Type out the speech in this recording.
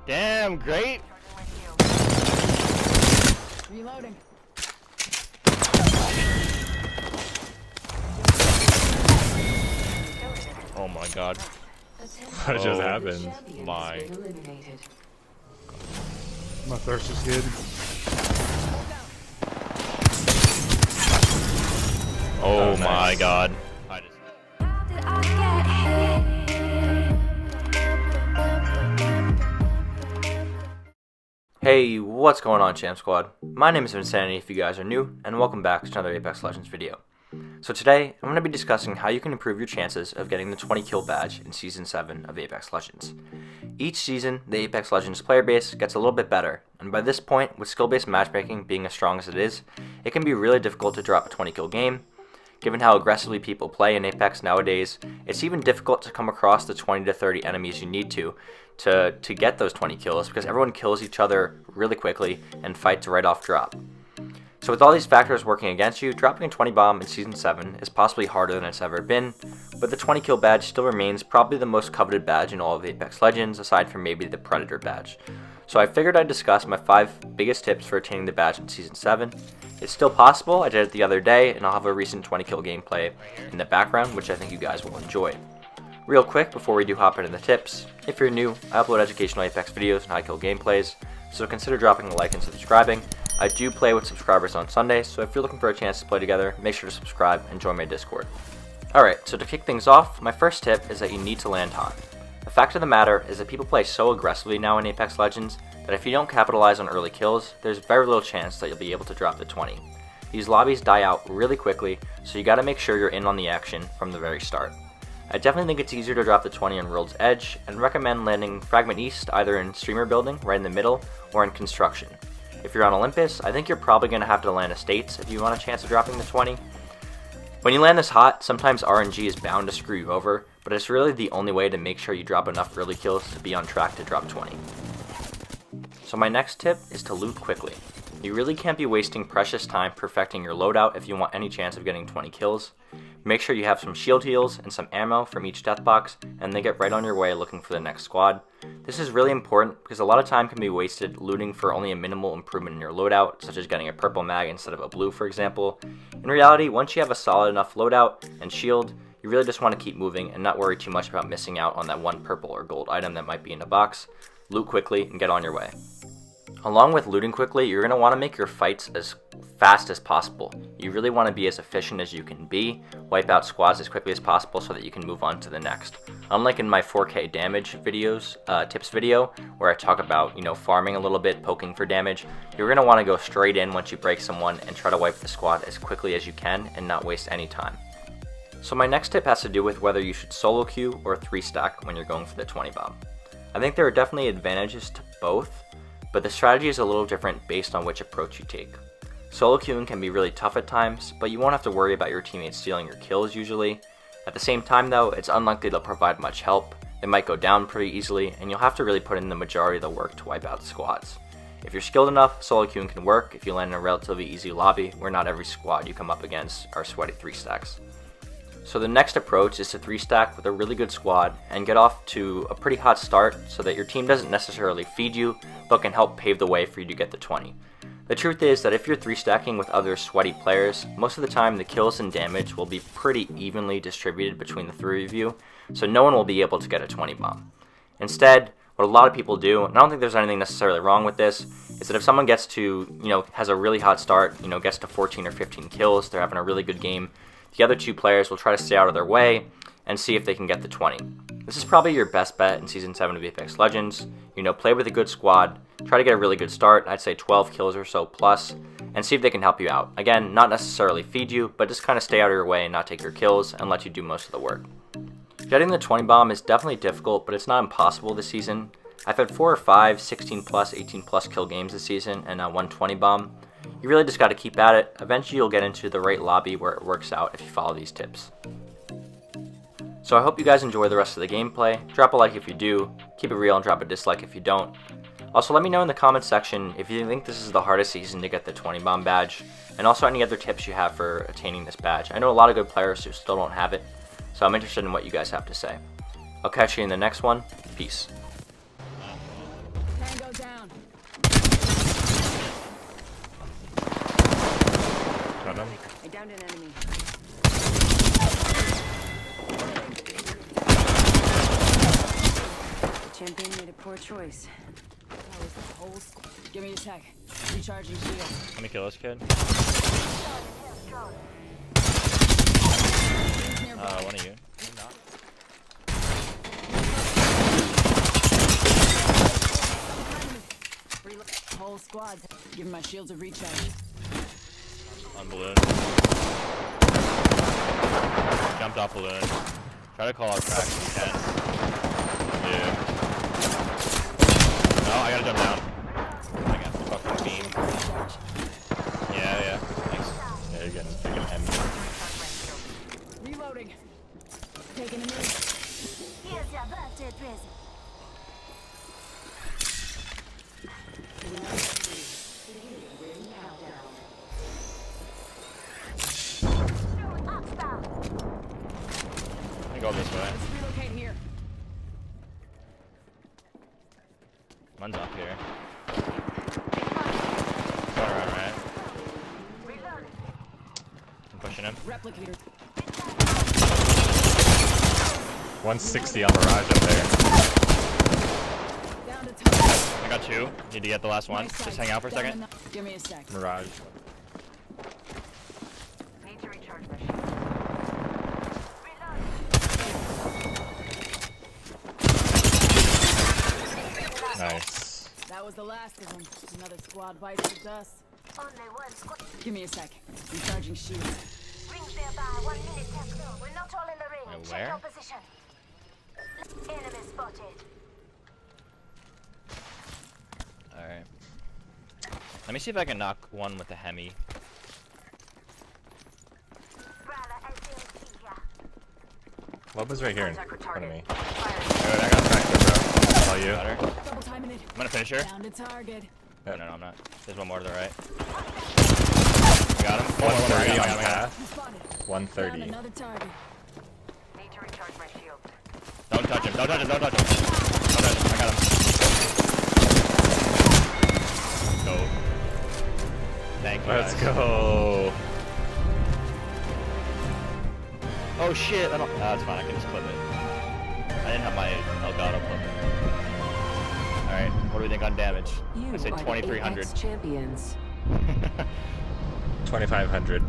Damn, great. Reloading. Oh my god. What just happened? My. My thirst is good. Oh, nice. my god. Hey, what's going on, Champ Squad? My name is Sanity if you guys are new, and welcome back to another Apex Legends video. So today, I'm going to be discussing how you can improve your chances of getting the 20 kill badge in Season 7 of Apex Legends. Each season, the Apex Legends player base gets a little bit better, and by this point, with skill-based matchmaking being as strong as it is, it can be really difficult to drop a 20 kill game. Given how aggressively people play in Apex nowadays, it's even difficult to come across the 20 to 30 enemies you need to get those 20 kills because everyone kills each other really quickly and fights right off drop. So with all these factors working against you, dropping a 20 bomb in Season 7 is possibly harder than it's ever been, but the 20 kill badge still remains probably the most coveted badge in all of Apex Legends aside from maybe the Predator badge. So I figured I'd discuss my 5 biggest tips for attaining the badge in Season 7. It's still possible, I did it the other day, and I'll have a recent 20 kill gameplay in the background, which I think you guys will enjoy. Real quick, before we do hop into the tips, if you're new, I upload educational Apex videos and high kill gameplays, so consider dropping a like and subscribing. I do play with subscribers on Sundays, so if you're looking for a chance to play together, make sure to subscribe and join my Discord. Alright, so to kick things off, my first tip is that you need to land hot. The fact of the matter is that people play so aggressively now in Apex Legends that if you don't capitalize on early kills, there's very little chance that you'll be able to drop the 20. These lobbies die out really quickly, so you gotta make sure you're in on the action from the very start. I definitely think it's easier to drop the 20 on World's Edge, and recommend landing Fragment East either in Streamer Building, right in the middle, or in Construction. If you're on Olympus, I think you're probably going to have to land Estates if you want a chance of dropping the 20. When you land this hot, sometimes RNG is bound to screw you over, but it's really the only way to make sure you drop enough early kills to be on track to drop 20. So my next tip is to loot quickly. You really can't be wasting precious time perfecting your loadout if you want any chance of getting 20 kills. Make sure you have some shield heals and some ammo from each death box, and then get right on your way looking for the next squad. This is really important because a lot of time can be wasted looting for only a minimal improvement in your loadout, such as getting a purple mag instead of a blue, for example. In reality, once you have a solid enough loadout and shield, you really just want to keep moving and not worry too much about missing out on that one purple or gold item that might be in a box. Loot quickly and get on your way. Along with looting quickly, you're going to want to make your fights as fast as possible. You really want to be as efficient as you can be, wipe out squads as quickly as possible so that you can move on to the next. Unlike in my 4K damage videos, tips video, where I talk about, farming a little bit, poking for damage, you're going to want to go straight in once you break someone and try to wipe the squad as quickly as you can and not waste any time. So my next tip has to do with whether you should solo queue or 3-stack when you're going for the 20 bomb. I think there are definitely advantages to both, but the strategy is a little different based on which approach you take. Solo queuing can be really tough at times, but you won't have to worry about your teammates stealing your kills usually. At the same time though, it's unlikely they'll provide much help, they might go down pretty easily, and you'll have to really put in the majority of the work to wipe out the squads. If you're skilled enough, solo queuing can work if you land in a relatively easy lobby where not every squad you come up against are sweaty 3-stacks. So the next approach is to 3-stack with a really good squad and get off to a pretty hot start so that your team doesn't necessarily feed you, but can help pave the way for you to get the 20. The truth is that if you're 3-stacking with other sweaty players, most of the time the kills and damage will be pretty evenly distributed between the 3 of you, so no one will be able to get a 20 bomb. Instead, what a lot of people do, and I don't think there's anything necessarily wrong with this, is that if someone gets to, has a really hot start, gets to 14 or 15 kills, they're having a really good game, the other 2 players will try to stay out of their way and see if they can get the 20. This is probably your best bet in Season 7 of Apex Legends. Play with a good squad, try to get a really good start, I'd say 12 kills or so plus, and see if they can help you out. Again, not necessarily feed you, but just kind of stay out of your way and not take your kills and let you do most of the work. Getting the 20 bomb is definitely difficult, but it's not impossible this season. I've had 4 or 5 16 plus, 18 plus kill games this season and now 120 bomb. You really just got to keep at it. Eventually you'll get into the right lobby where it works out if you follow these tips. So I hope you guys enjoy the rest of the gameplay. Drop a like if you do, keep it real and drop a dislike if you don't. Also let me know in the comments section if you think this is the hardest season to get the 20 bomb badge, and also any other tips you have for attaining this badge. I know a lot of good players who still don't have it, so I'm interested in what you guys have to say. I'll catch you in the next one. Peace. down. Got him. I downed an enemy. Champion made a poor choice. That was the whole squad. Give me a sec. Recharging shield. Let me kill this kid. One of you. Whole squad. Give my shields a recharge. On balloon. Jumped off balloon. Try to call out tracks if you can. Yeah. No, I gotta jump down. I got the fucking beam. Yeah. Thanks. Yeah, you're getting freaking heavy. Reloading. Taking a move. Here's your birthday present. Let me go this way. Let's relocate here. One's up here. Going around, right? I'm pushing him. Replicator. 160 on Mirage up there. Down to top. I got two. Need to get the last one. Nice Just sight. hang out for a Down second. Give me a sec. Mirage. Need to recharge my shield. Nice. That was the last of them. Another squad bites the dust. Only one squad. Give me a sec. Recharging shield. Rings nearby. 1 minute left. We're not all in the ring. Wait, Check where? your position. Enemy spotted. Alright. Let me see if I can knock one with the Hemi. Brother, LCMC here. What was right here in Contact with front of me? target. Fire. Good, I got tracked, bro. That's all you. Got her. Double timing it. I'm gonna finish her. Down to target. No, I'm not. There's one more to the right. We got him. 130 on I'm path. spotted. 130. Down another target. Need to recharge my shield. Don't touch him. Don't touch him. Don't touch him. Don't touch him. I got him. Go. Thank you. Let's guys. go. Oh shit. I don't. That's fine. I can just clip it. I didn't have my Elgato clip it. Alright. What do we think on damage? I say 2300. champions. 2500.